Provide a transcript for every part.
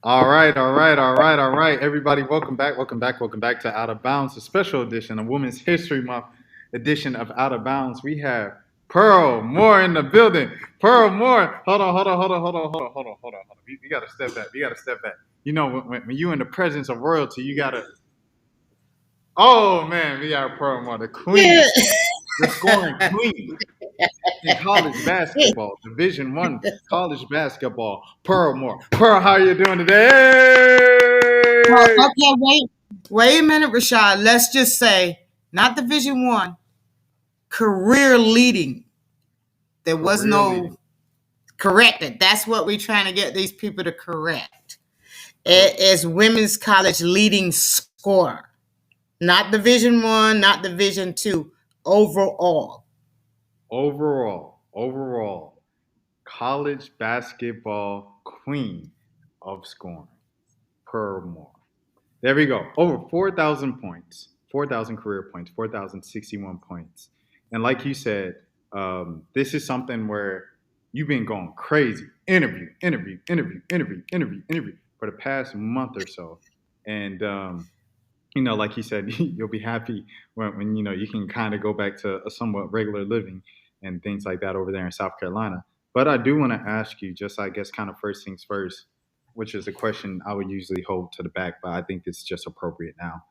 All right. Everybody, welcome back to Out of Bounds, a special edition, a Women's History Month edition of Out of Bounds. We have Pearl Moore in the building. Pearl Moore, hold on. You got to step back. You got to step back. You know, when you in the presence of royalty, you got to. Oh man, we got Pearl Moore, the Yeah. queen, the scoring queen in college basketball, Division One college basketball. Pearl Moore. Pearl, how you doing Well, today? okay, wait a minute, Rashad. Let's just say, not Division One, career leading. There was Career leading. no corrected. That's what we're trying to get these people to correct. Co- It is women's college leading scorer, not Division One, not Division Two, overall. overall, college basketball queen of scoring. Pearl Moore. There we go. Over 4,000 points, 4,000 career points, 4,061 points. And like you said, this is something where you've been going crazy. Interview for the past month or so. And, like you said, you'll be happy when you can kind of go back to a somewhat regular living and things like that over there in South Carolina. But I do want to ask you, just I guess, kind of first things first, which is a question I would usually hold to the back, but I think it's just appropriate now.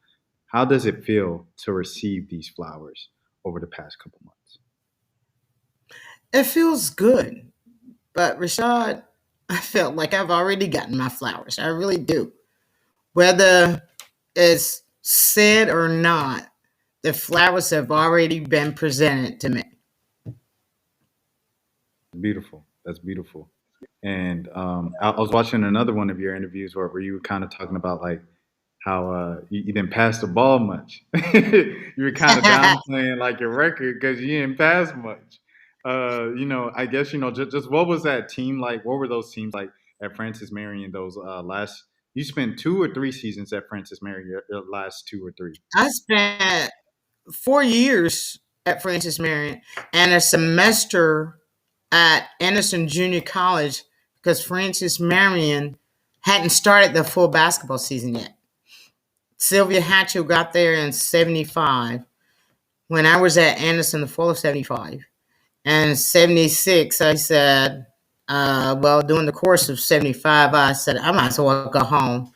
How does it feel to receive these flowers over the past couple months? It feels good, but Rashad, I felt like I've already gotten my flowers. I really do. Whether it's said or not, the flowers have already been presented to me. Beautiful. That's beautiful. And I was watching another one of your interviews where you were kind of talking about like how you didn't pass the ball much. You were kind of downplaying like your record because you didn't pass much. I guess just what was that team like? What were those teams like at Francis Marion? Those last you spent 2 or 3 seasons at Francis Marion. Your last 2 or 3. I spent 4 years at Francis Marion and a semester at Anderson Junior College because Francis Marion hadn't started the full basketball season yet. Sylvia Hatchell got there in 75 when I was at Anderson the fall of 75. And 76, I said, well, during the course of 75, I said, I might as well go home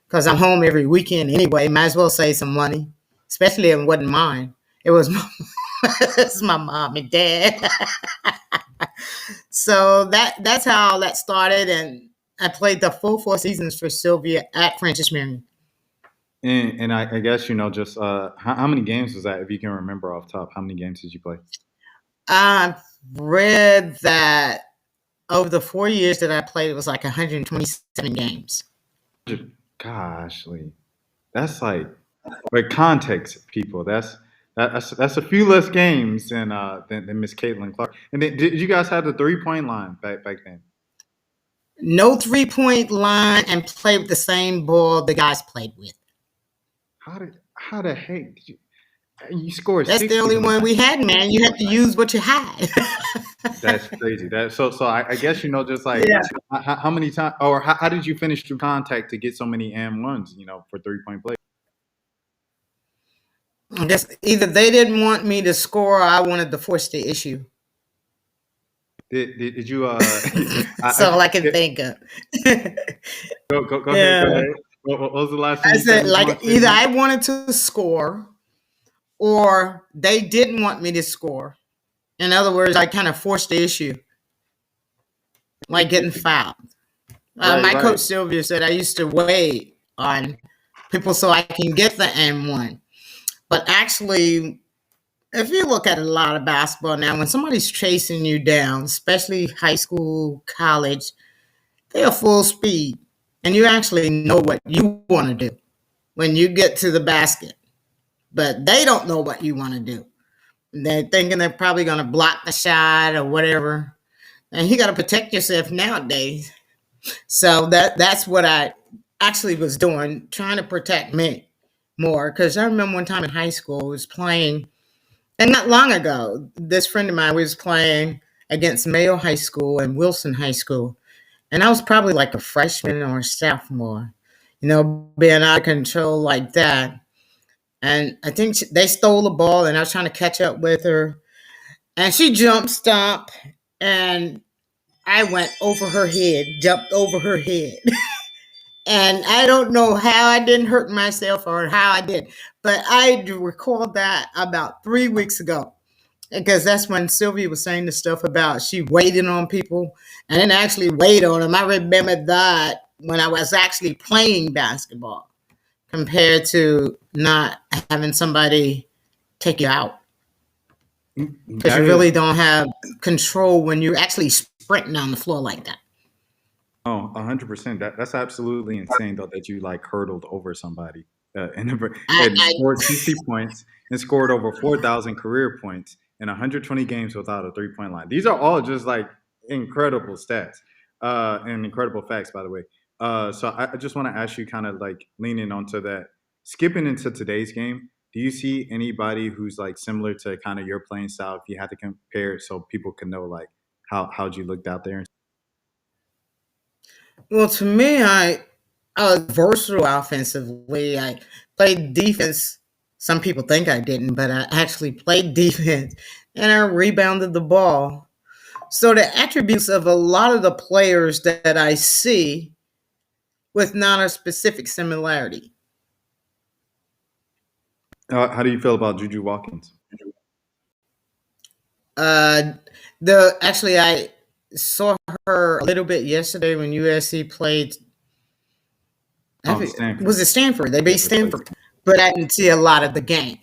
because I'm home every weekend anyway. Might as well save some money, especially if it wasn't mine. It was my, it's my mom and dad. So that's how that started. And I played the full 4 seasons for Sylvia at Francis Marion. And I guess just how many games was that? If you can remember off top, how many games did you play? I read that over the 4 years that I played, it was like 127 games. Gosh, Lee, that's like with context, people. That's a few less games than Miss Caitlin Clark. And then, did you guys have the 3 point line back then? No 3 point line and play with the same ball the guys played with. How the heck did you scored That's the 60 only one one we time? had, man. You have to use what you had. That's crazy. I guess just like Yeah. how many times or how did you finish through contact to get so many M1s? For 3 point play. I guess either they didn't want me to score or I wanted to force the issue. Did you That's I all I can think of. go ahead, go Yeah. ahead. What was the last thing I you said, said, Miss like, Mark? either I wanted to score or they didn't want me to score. In other words, I kind of forced the issue, like getting fouled. Right, My right. coach Sylvia said I used to wait on people so I can get the M1. But actually, if you look at a lot of basketball now, when somebody's chasing you down, especially high school, college, they are full speed. And you actually know what you want to do when you get to the basket. But they don't know what you want to do. They're thinking they're probably going to block the shot or whatever. And you got to protect yourself nowadays. So that's what I actually was doing, trying to protect me more. Because I remember one time in high school, I was playing, and not long ago, this friend of mine was playing against Mayo High School and Wilson High School. and I was probably like a freshman or a sophomore, being out of control like that. And I think they stole the ball, and I was trying to catch up with her, and she jump stopped, and I went over her head, jumped over her head. And I don't know how I didn't hurt myself or how I did, but I recalled that about 3 weeks ago because that's when Sylvia was saying the stuff about she waited on people and didn't actually wait on them. I remember that when I was actually playing basketball compared to not having somebody take you out because That you is really don't have control when you're actually sprinting on the floor like that. 100%. That's absolutely insane though that you like hurdled over somebody I, and I scored 60 points and scored over 4,000 career points in 120 games without a 3 point line. These are all just like incredible stats and incredible facts, by the way. So I just want to ask you, kind of like leaning onto that, skipping into today's game. Do you see anybody who's like similar to kind of your playing style? If you had to compare, it so people can know like how'd you looked out there? Well, to me, I was versatile offensively. I played defense. Some people think I didn't, but I actually played defense and I rebounded the ball. So the attributes of a lot of the players that I see with not a specific similarity. How do you feel about Juju Watkins? Uh, the actually I saw her a little bit yesterday when USC played. Stanford. Was it Stanford? They Yeah, beat they played. Stanford, but I didn't see a lot of the game.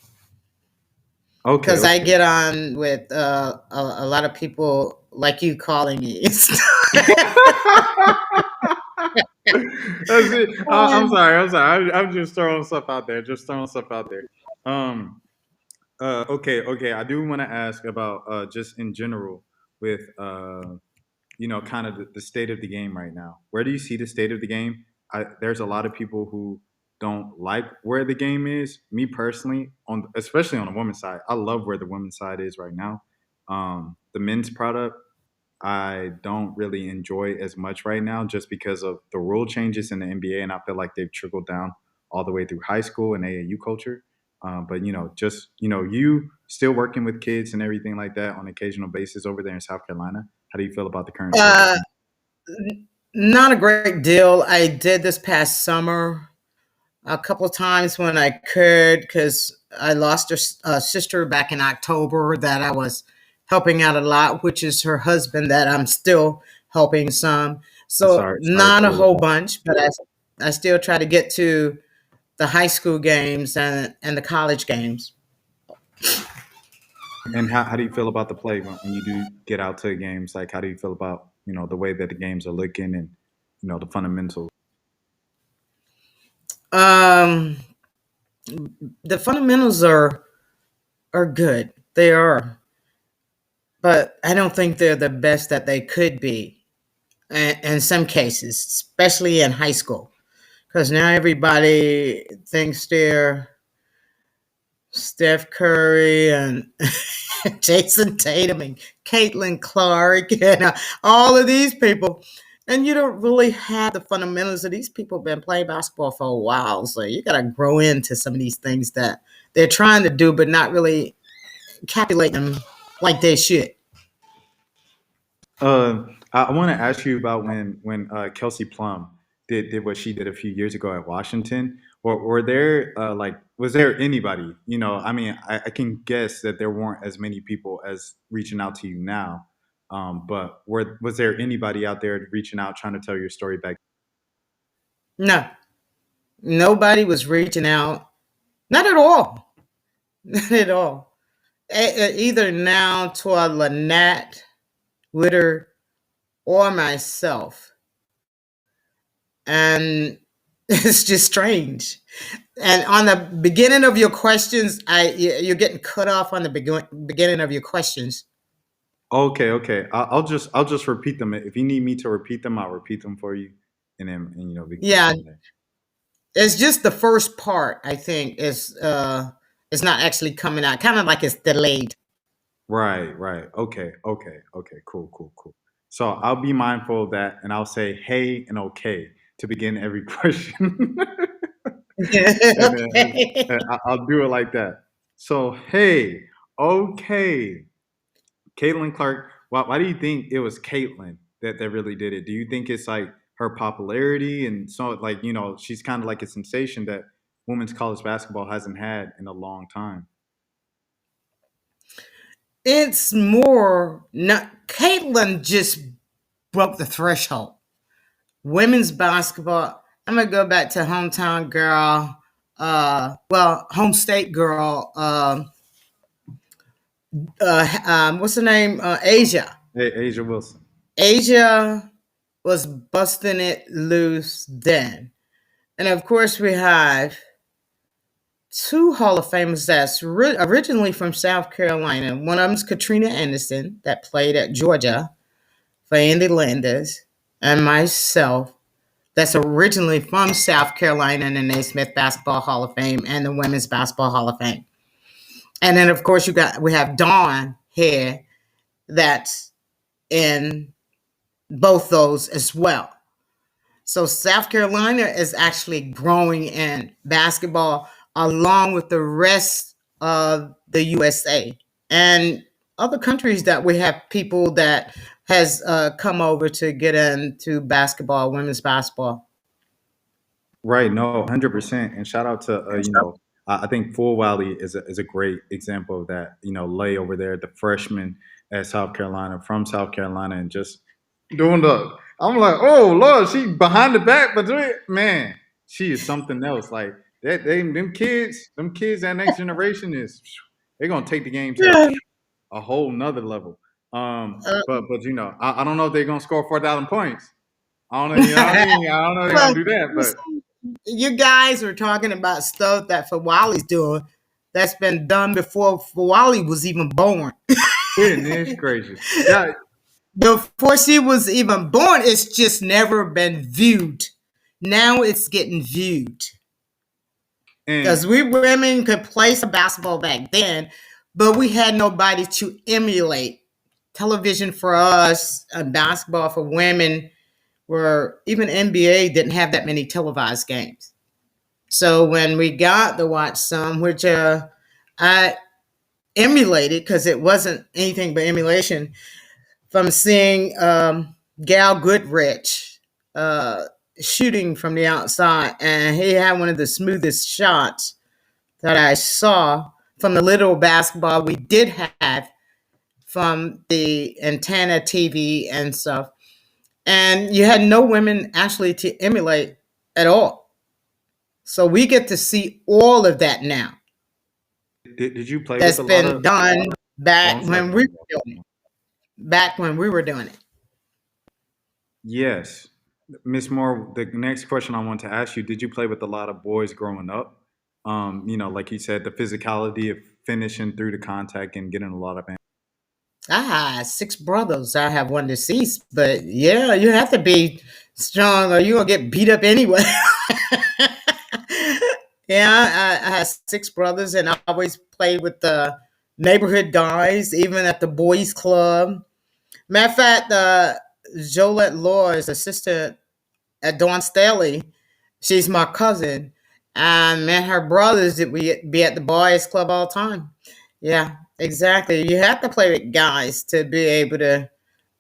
Okay, Because I okay. get on with a lot of people like you calling me. That's it. I'm sorry. I'm sorry. I'm just throwing stuff out there. Just throwing stuff out there. Um. Okay. Okay. I do want to ask about just in general with kind of the state of the game right now. Where do you see the state of the game? There's a lot of people who don't like where the game is. Me personally, especially on the women's side, I love where the women's side is right now. The men's product, I don't really enjoy as much right now, just because of the rule changes in the NBA, and I feel like they've trickled down all the way through high school and AAU culture. But just you still working with kids and everything like that on an occasional basis over there in South Carolina. How do you feel about the current state of uh, things? Not a great deal. I did this past summer a couple of times when I could because I lost a sister back in October that I was helping out a lot, which is her husband that I'm still helping some. So Sorry not for a the whole loss. bunch, but I still try to get to the high school games and the college games. And how do you feel about the play when you do get out to games? Like, how do you feel about the way that the games are looking and the fundamentals? Um, the fundamentals are good. They are, but I don't think they're the best that they could be. In some cases, especially in high school, because now everybody thinks they're Steph Curry and Jason Tatum and Caitlin Clark and all of these people. And you don't really have the fundamentals of these people have been playing basketball for a while. So you got to grow into some of these things that they're trying to do, but not really calculate them like they should. I want to ask you about when Kelsey Plum did what she did a few years ago at Washington. Or were there was there anybody? I mean, I can guess that there weren't as many people as reaching out to you now. But was there anybody out there reaching out trying to tell your story back? No, nobody was reaching out. Not at all. Not at all. Either now toward Lynette, Witter, or myself. And it's just strange. And on the beginning of your questions, you're getting cut off on the beginning of your questions. Okay, okay. I'll just repeat them. If you need me to repeat them, I'll repeat them for you, and then we can go Yeah, from there. it's just the first part. I think is not actually coming out. Kind of like it's delayed. Right, right. Okay, okay, okay. Cool, cool, cool. So I'll be mindful of that, and I'll say hey and okay to begin every question. And then Okay. I'll do it like that. So hey, okay, Caitlin Clark. Why do you think it was Caitlin that really did it? Do you think it's like her popularity and so like she's kind of like a sensation that women's college basketball hasn't had in a long time? It's more not Caitlin just broke the threshold. Women's basketball, I'm gonna go back to hometown girl, home state girl, what's her name? Asia. Hey, Asia Wilson. Asia was busting it loose then. And of course, we have two Hall of Famers that's originally from South Carolina. One of them's Katrina Anderson, that played at Georgia for Andy Landers, and myself, that's originally from South Carolina in the Naismith Basketball Hall of Fame and the Women's Basketball Hall of Fame. And then, of course, we have Dawn here that's in both those as well. So South Carolina is actually growing in basketball along with the rest of the USA and other countries that we have people that has come over to get into basketball, women's basketball. Right. No, 100%. And shout out to I think Full Valley is a great example of that. Lay over there, the freshman at South Carolina from South Carolina, and just doing the. I'm like, oh Lord, she behind the back, but man, she is something else. Like that, them kids, that next generation is, they're gonna take the game to Yeah. a whole nother level. Uh, But I don't know if they're gonna score 4,000 points. I don't know. You know what I mean? I don't know if they're well, gonna do that, but you guys are talking about stuff that Fawali's doing that's been done before Fawali was even born. goodness gracious, yeah. Before she was even born, it's just never been viewed. Now it's getting viewed. And Because we women could play some basketball back then, but we had nobody to emulate. Television for us and basketball for women were even NBA didn't have that many televised games. So when we got to watch some, which I emulated because it wasn't anything but emulation from seeing Gal Goodrich uh, shooting from the outside, and he had one of the smoothest shots that I saw from the little basketball we did have from the antenna TV and stuff. And you had no women actually to emulate at all. So we get to see all of that now did you play with that's a lot been of? done Oh, back I'm sorry. when we were doing it. Back when we were doing it. Yes, Miss Moore. The next question I want to ask you: did you play with a lot of boys growing up? Like you said, the physicality of finishing through the contact and getting a lot of. I had six brothers. I have one deceased, but yeah, you have to be strong or you're gonna get beat up anyway. Yeah, I had six brothers and I always played with the neighborhood guys, even at the boys club. Matter of fact, Jolette Law is assistant at Dawn Staley. She's my cousin. And me and her brothers, we be at the boys club all the time. Yeah, exactly. You have to play with guys to be able to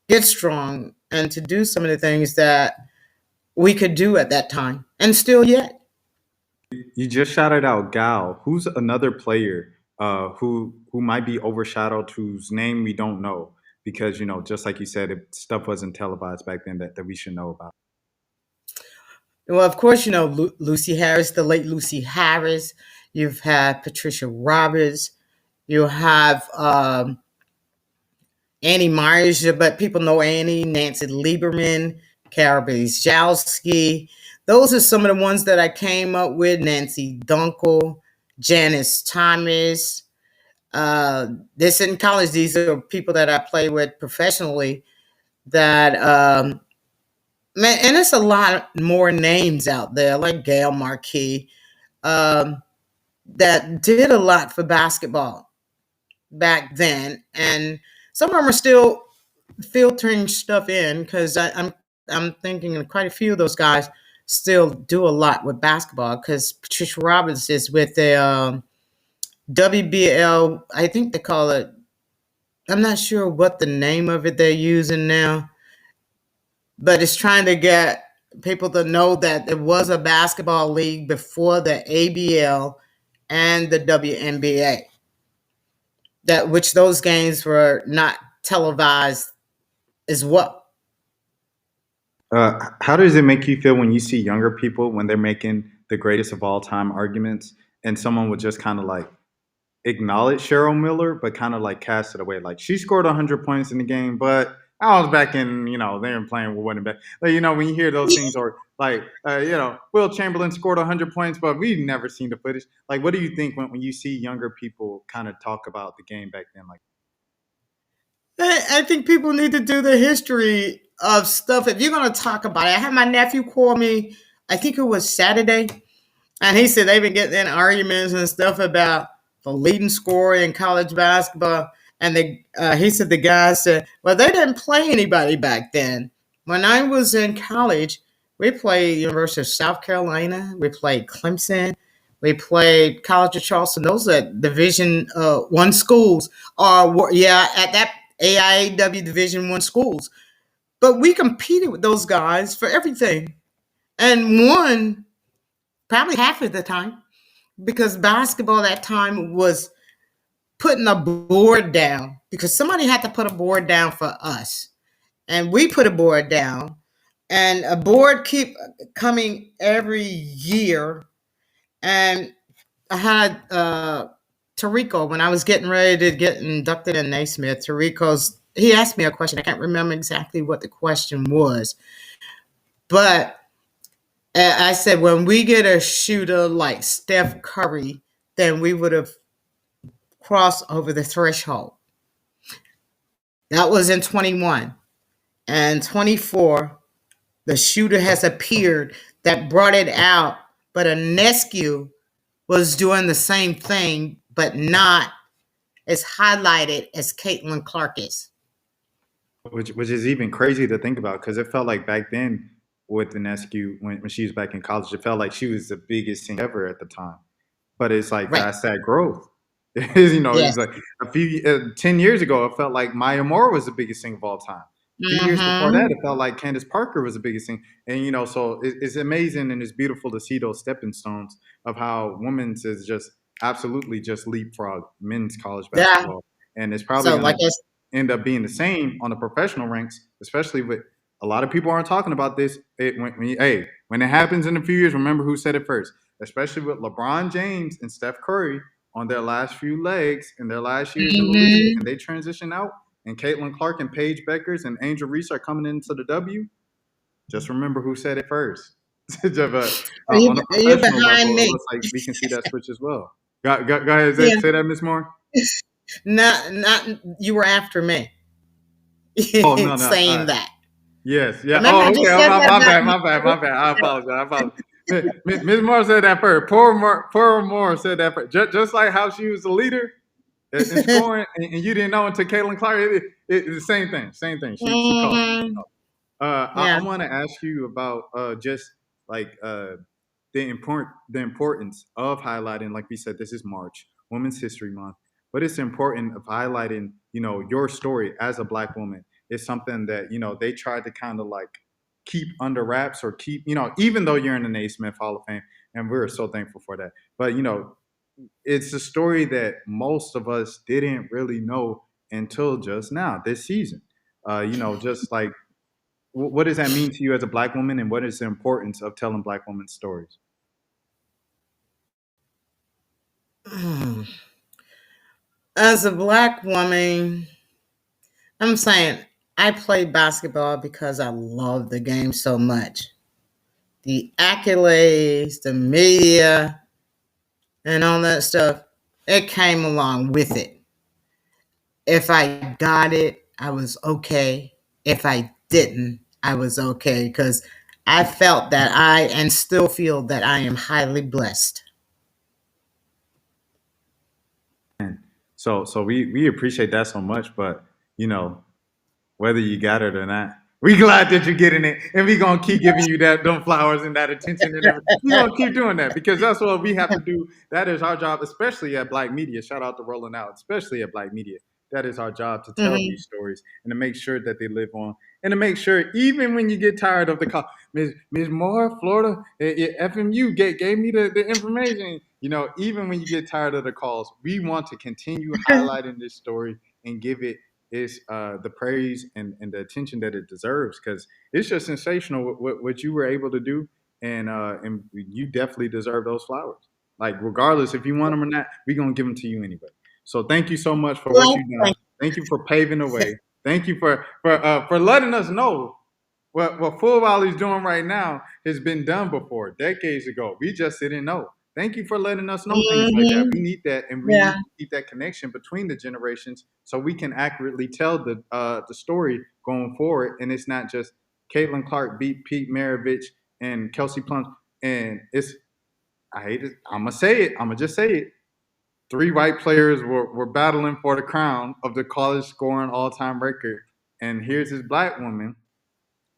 get strong and to do some of the things that we could do at that time and still yet. You just shouted out Gal. Who's another player who might be overshadowed, whose name we don't know because just like you said, if stuff wasn't televised back then that we should know about. Well, of course, you know Lucy Harris, the late Lucy Harris. You've had Patricia Roberts. You have Annie Myers, but people know Annie, Nancy Lieberman, Carol Brzezowski. Those are some of the ones that I came up with. Nancy Dunkel, Janice Thomas. This in college, these are people that I play with professionally that, man, and it's a lot more names out there, like Gail Marquis, um, that did a lot for basketball back then. And some of them are still filtering stuff in because I'm thinking that quite a few of those guys still do a lot with basketball because Patricia Roberts is with the WBL. I think they call it. I'm not sure what the name of it they're using now, but it's trying to get people to know that there was a basketball league before the ABL and the WNBA. That which those games were not televised as well. How does it make you feel when you see younger people when they're making the greatest of all time arguments, and someone would just kind of like acknowledge Cheryl Miller, but kind of like cast it away, like she scored 100 points in the game, but I was back in, they were playing with winning back. Like, when you hear those things, or like, Will Chamberlain scored 100 points, but we've never seen the footage. Like, what do you think when you see younger people kind of talk about the game back then? Like, I think people need to do the history of stuff. If you're going to talk about it, I had my nephew call me, I think it was Saturday, and he said they've been getting in arguments and stuff about the leading scorer in college basketball. And he said the guy said, well, they didn't play anybody back then. When I was in college, we played University of South Carolina. We played Clemson. We played College of Charleston. Those are Division One schools. Or at that AIAW Division One schools. But we competed with those guys for everything, and won probably half of the time because basketball at that time was putting a board down because somebody had to put a board down for us, and we put a board down, and a board keep coming every year. And I had Tarico when I was getting ready to get inducted in Naismith. He asked me a question. I can't remember exactly what the question was, but I said, when we get a shooter like Steph Curry, then we would have crossed over the threshold. That was in 21. And 24, the shooter has appeared that brought it out, but Ionescu was doing the same thing, but not as highlighted as Caitlin Clark is. which is even crazy to think about, because it felt like back then with Ionescu, when she was back in college, it felt like she was the biggest thing ever at the time. But it's like Right. that's that growth. It's Yes. like 10 years ago, it felt like Maya Moore was the biggest thing of all time. A few years before that, Mm-hmm. it felt like Candace Parker was the biggest thing. And so it's amazing and it's beautiful to see those stepping stones of how women's is just absolutely just leapfrog men's college Yeah. basketball, and it's probably So, going like to end up being the same on the professional ranks, especially with a lot of people aren't talking about this. When it happens in a few years, remember who said it first, especially with LeBron James and Steph Curry on their last few legs in their last years in the league, and they transition out, and Caitlin Clark and Paige Beckers and Angel Reese are coming into the W. Just remember who said it first. On a you're professional behind level, it me. looks like we can see that switch as well. Go ahead, Yeah. say that, Miss Moore. Not you were after me. Oh no, no. Saying that. Yes, yeah. Remember, Oh, I okay. just Oh, said my, that my about bad, my bad, my bad. I apologize. I apologize. Ms. Moore said that first. Poor Moore said that first. Just like how she was the leader in scoring, and you didn't know until Caitlin Clark. It's the same thing. Same thing. She called. Mhm. I Yeah. want to ask you about just like the importance of highlighting. Like we said, this is March, Women's History Month, but it's important of highlighting, your story as a Black woman. It's something that they tried to kind of like keep under wraps, or keep, even though you're in the Naismith Hall of Fame, and we're so thankful for that. But it's a story that most of us didn't really know until just now, this season. Just like what does that mean to you as a Black woman, and what is the importance of telling Black women's stories? As a Black woman, I'm saying I play basketball because I love the game so much. The accolades, the media, and all that stuff, it came along with it. If I got it, I was okay. If I didn't, I was okay because I felt that and still feel that I am highly blessed. So we appreciate that so much, but you know whether you got it or not. We glad that you're getting it, and we gonna keep giving you them flowers and that attention and everything. We gonna keep doing that because that's what we have to do. That is our job, especially at Black Media. Shout out to Rolling Out, especially at Black Media. That is our job to tell Mhm. these stories and to make sure that they live on, and to make sure even when you get tired of the call, Ms. Moore, Florida, FMU gave me the information. Even when you get tired of the calls, we want to continue highlighting this story and give it the praise and the attention that it deserves because it's just sensational what you were able to do, and you definitely deserve those flowers. Like regardless if you want them or not, we're gonna give them to you anyway. So thank you so much for what Well, you've done. Thank you for paving the way. Thank you for letting us know what Full Volley's doing right now has been done before, decades ago. We just didn't know. Thank you for letting us know things like that. We mhm. need that, and we need Yeah. to keep that connection between the generations so we can accurately tell the story going forward. And it's not just Caitlin Clark beat Pete Maravich and Kelsey Plum. And I hate it. I'm gonna say it. I'm gonna just say it. Three white players were battling for the crown of the college scoring all-time record, and here's this black woman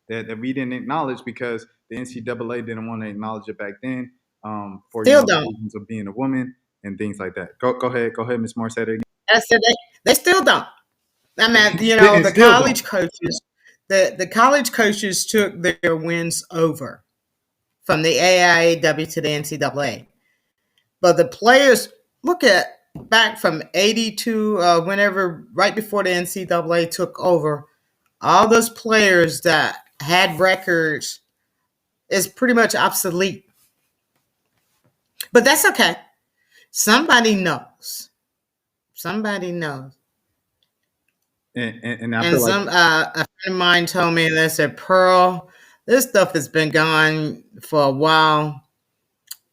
that we didn't acknowledge because the NCAA didn't want to acknowledge it back then, for Still the don't. reasons of being a woman and things like that. Go ahead, Miss Moore. Said it I said they still don't. I mean, again. And the still don't. college coaches, the college coaches took their wins over from the AIAW to the NCAA. But the players, look at back from 82, whenever, right before the NCAA took over, all those players that had records is pretty much obsolete. But that's okay. Somebody knows. Somebody knows. And I And feel like a friend of mine told me, they said, Pearl, this stuff has been going for a while.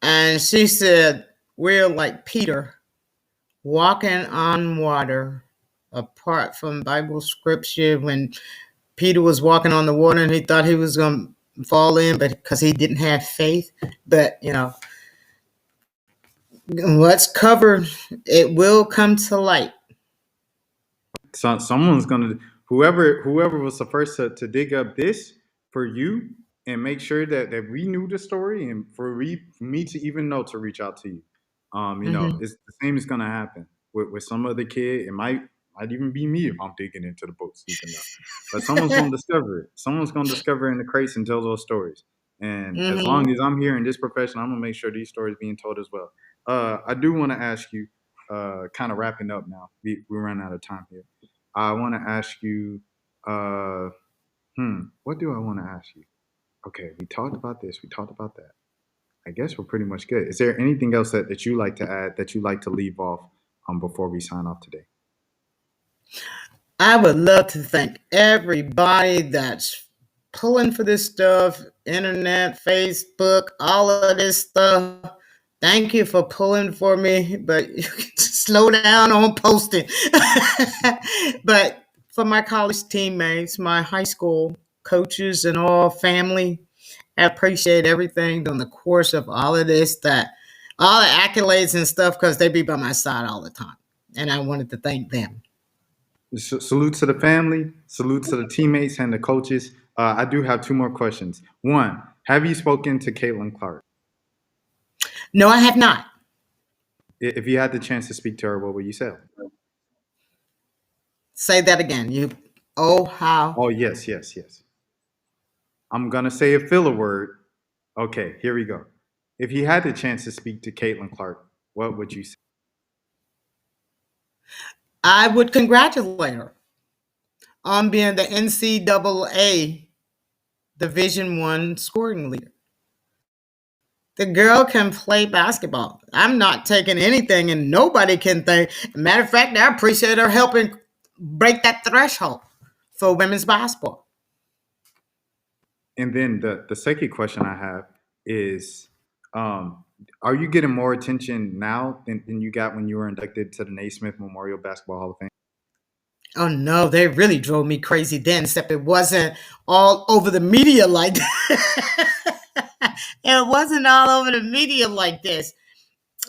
And she said, we're like Peter walking on water, apart from Bible scripture when Peter was walking on the water and he thought he was going to fall in, but because he didn't have faith. But, what's covered, it will come to light. someone's gonna whoever was the first to dig up this for you and make sure that we knew the story and for me to even know to reach out to you. Mm-hmm. It's the same is gonna happen with some other kid. It might even be me if I'm digging into the books deep enough. But someone's gonna discover it. Someone's gonna discover it in the crates and tell those stories. And as long Mm-hmm. as I'm here in this profession, I'm gonna make sure these stories being told as well. I do want to ask you, kind of wrapping up now. We run out of time here. I want to ask you, uh, what do I want to ask you? Okay, we talked about this. We talked about that. I guess we're pretty much good. Is there anything else that you like to add that you like to leave off before we sign off today? I would love to thank everybody that's pulling for this stuff, internet, Facebook, all of this stuff. Thank you for pulling for me, but you can slow down on posting. But for my college teammates, my high school coaches, and all family, I appreciate everything during the course of all of this, that all the accolades and stuff, because they be by my side all the time. And I wanted to thank them. Salute to the family, salute to the teammates and the coaches. I do have two more questions. One, have you spoken to Caitlin Clark? No, I have not. If you had the chance to speak to her, what would you say? Say that again. How? Oh, yes, yes, yes. I'm going to say a filler word. Okay, here we go. If you had the chance to speak to Caitlin Clark, what would you say? I would congratulate her on being the NCAA Division One scoring leader. The girl can play basketball. I'm not taking anything, and nobody can think. Matter of fact, I appreciate her helping break that threshold for women's basketball. And then the second question I have is, are you getting more attention now than you got when you were inducted to the Naismith Memorial Basketball Hall of Fame? Oh no, they really drove me crazy then, except it wasn't all over the media like that. It wasn't all over the media like this.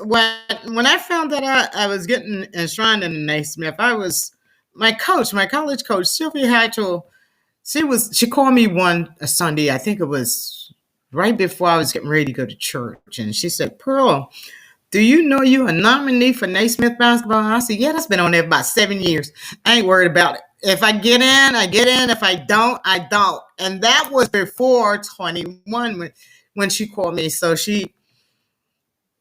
When I found that I was getting enshrined in the Naismith, I was my coach, my college coach, Sylvia Hatchell, she called me one a Sunday. I think it was right before I was getting ready to go to church, and she said, "Pearl, do you know you a nominee for Naismith basketball?" And I said, "Yeah, that's been on there about 7 years. I ain't worried about it. If I get in, I get in. If I don't, I don't." And that was before 21 when she called me. So she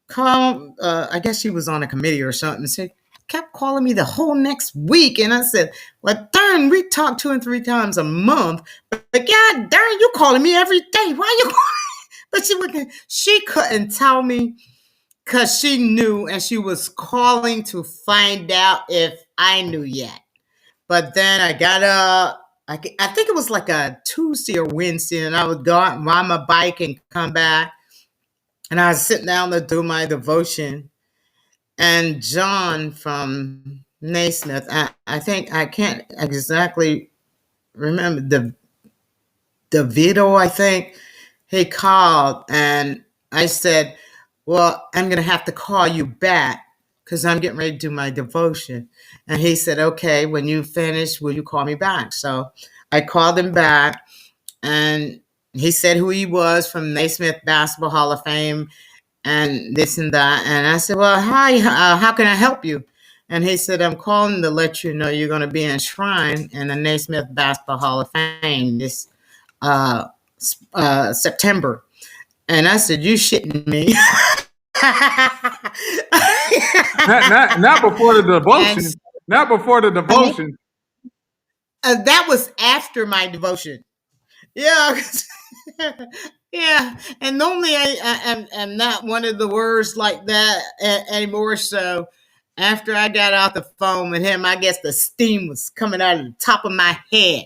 called, I guess she was on a committee or something, said, kept calling me the whole next week. And I said, "Well, darn, we talk 2 and 3 times a month. But God darn, you calling me every day. Why you calling?" But she couldn't tell me because she knew and she was calling to find out if I knew yet. But then I got up. I think it was like a Tuesday or Wednesday, and I would go out and ride my bike and come back. And I was sitting down to do my devotion. And John from Naismith, I think I can't exactly remember the Vito, I think he called, and I said, "Well, I'm going to have to call you back because I'm getting ready to do my devotion." And he said, "Okay, when you finish, will you call me back?" So I called him back, and he said who he was from Naismith Basketball Hall of Fame and this and that. And I said, "Well, hi, how can I help you?" And he said, "I'm calling to let you know you're going to be enshrined in the Naismith Basketball Hall of Fame this uh, September." And I said, "You shitting me?" Not before the devotion. Not before the devotion. That was after my devotion. Yeah. Yeah. And normally I'm not one of the words like that anymore. So after I got off the phone with him, I guess the steam was coming out of the top of my head.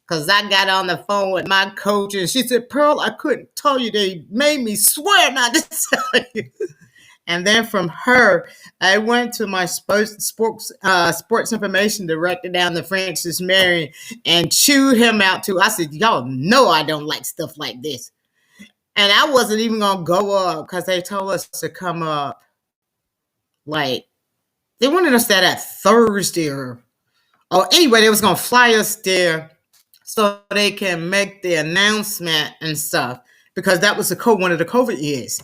Because I got on the phone with my coach and she said, "Pearl, I couldn't tell you. They made me swear not to tell you." And then from her, I went to my sports information director down the Francis Marion and chewed him out too. I said, "Y'all know I don't like stuff like this." And I wasn't even going to go up because they told us to come up. Like, they wanted us that Thursday or anyway, they was going to fly us there so they can make the announcement and stuff because that was one of the COVID years.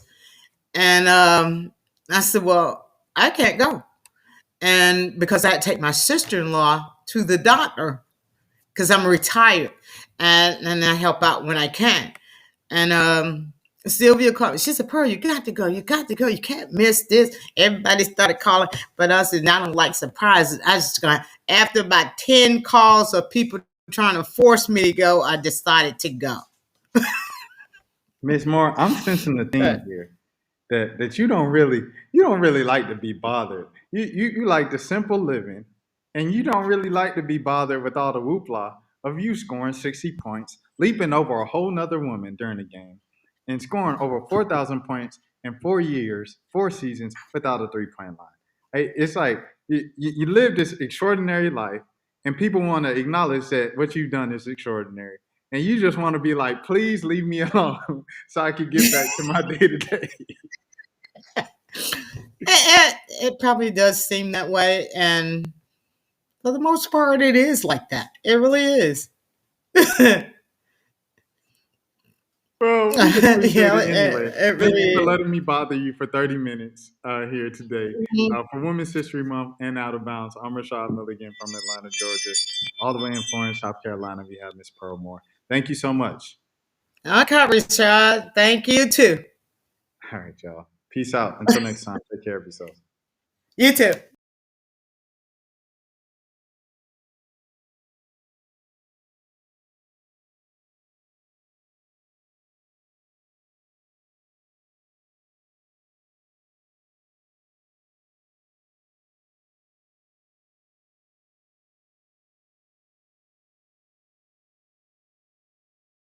And I said, "Well, I can't go." And because I had to take my sister-in-law to the doctor because I'm retired and I help out when I can. And Sylvia called me. She said, "Pearl, you got to go. You got to go. You can't miss this." Everybody started calling. But I said, "I don't like surprises." I just going, after about 10 calls of people trying to force me to go, I decided to go. Miss Moore, I'm sensing the theme here that you don't really like to be bothered. You like the simple living, and you don't really like to be bothered with all the whoopla of you scoring 60 points, leaping over a whole nother woman during the game, and scoring over 4,000 points in 4 years, 4 seasons without a 3-point line. It's like you live this extraordinary life, and people want to acknowledge that what you've done is extraordinary. And you just want to be like, "Please leave me alone so I can get back to my day to day." It probably does seem that way. And for the most part, it is like that. It really is. Well, we appreciate Yeah, it anyway. it Thank really you for is. letting me bother you for 30 minutes here today. For Women's History Month and Out of Bounds, I'm Rashad Milligan from Atlanta, Georgia. All the way in Florence, South Carolina, we have Miss Pearl Moore. Thank you so much. Okay, Richard. Thank you too. All right, y'all. Peace out. Until next time, take care of yourselves. You too.